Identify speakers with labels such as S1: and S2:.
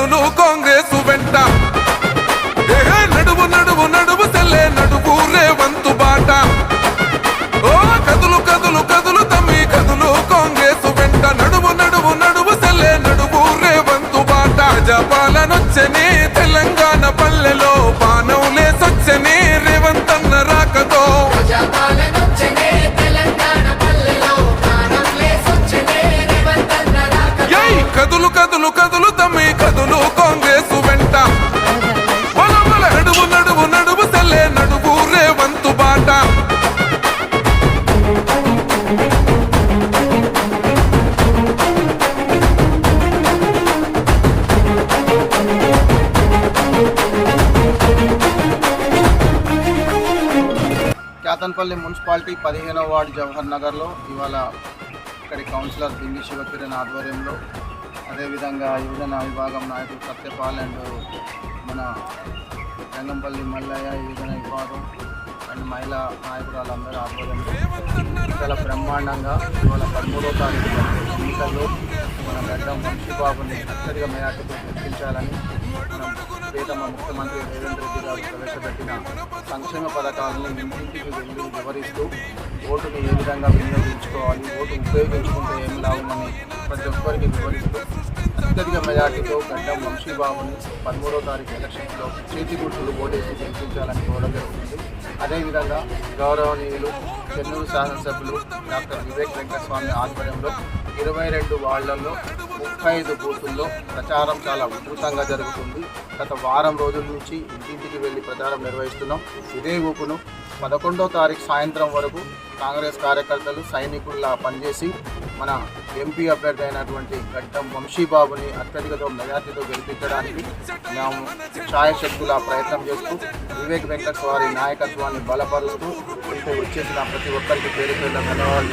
S1: కదులు కాంగ్రెస్ వెంట నడువు నడువు నడువు తెల్లే నడువు రేవంతు బాట ఓ కదులు కదులు కదులు తమ్మి కదులు కాంగ్రెస్ వెంట నడువు నడువు నడువు తెల్లే నడువు రేవంతు బాట జపాలనొచ్చని తెలంగాణ పల్లెలో బాణం లేసొచ్చని రేవంతన్న రాకతో కదులు కదులు కదులు తమ్మి కదులు కాంగ్రెస్ వెంట నడువు నడువు నడువు తెల్లే నడువు రేవంతు బాట
S2: కేతన్పల్లి మున్సిపాలిటీ 15వ వార్డు జవహర్ నగర్లో ఇవాళ ఇక్కడి కౌన్సిలర్ బింగి శివకిరణ్ ఆధ్వర్యంలో అదేవిధంగా యువజన విభాగం నాయకులు సత్యపాల్ అండ్ మన రంగంపల్లి మల్లయ్య యువజన విభాగం అండ్ మహిళా నాయకురాలందరూ ఆధ్వర్యంలో చాలా బ్రహ్మాండంగా ఇవాళ 13వ తారీఖు ఎన్నికల్లో మన గడ్డం వంశీబాబుని అత్యధిక మేయాటకు గుర్తించాలని మనం ప్రియతమ ముఖ్యమంత్రి రేవంత్ రెడ్డి గారు ప్రవేశపెట్టిన సంక్షేమ పథకాలను ఇంటింటికి వెళ్ళి వివరిస్తూ ఓటుని ఏ విధంగా వినియోగించుకోవాలి, ఓటు ఉపయోగించుకుంటే ఏం లాభమని ప్రతి ఒక్కరికి వివరిస్తూ అత్యధిక మెజార్టీతో గడ్డం వంశీబాబుని 13వ తారీఖు ఎలక్షన్స్లో చేతి గుర్తులు ఓటేసి గెలిపించాలని కోరడం జరుగుతుంది. అదేవిధంగా గౌరవనీయులు చెన్నూరు శాసనసభ్యులు డాక్టర్ వివేక్ వెంకటస్వామి ఆధ్వర్యంలో 22 వార్డులలో 35 బూతుల్లో ప్రచారం చాలా ఉధృతంగా జరుగుతుంది. గత వారం రోజుల నుంచి ఇంటింటికి వెళ్ళి ప్రచారం నిర్వహిస్తున్నాం. ఇదే ఊపును 11వ తారీఖు సాయంత్రం వరకు కాంగ్రెస్ కార్యకర్తలు సైనికుల్లా పనిచేసి మన ఎంపీ అభ్యర్థి అయినటువంటి గడ్డం వంశీబాబుని అత్యధిక మెజార్టీతో గెలిపించడానికి మేము ఛాయశక్తులా ప్రయత్నం చేస్తూ వివేక్ వెంకట్ వారి నాయకత్వాన్ని బలపరుస్తూ వచ్చేసిన ప్రతి ఒక్కరికి పేరు పేరున ధన్యవాదాలు.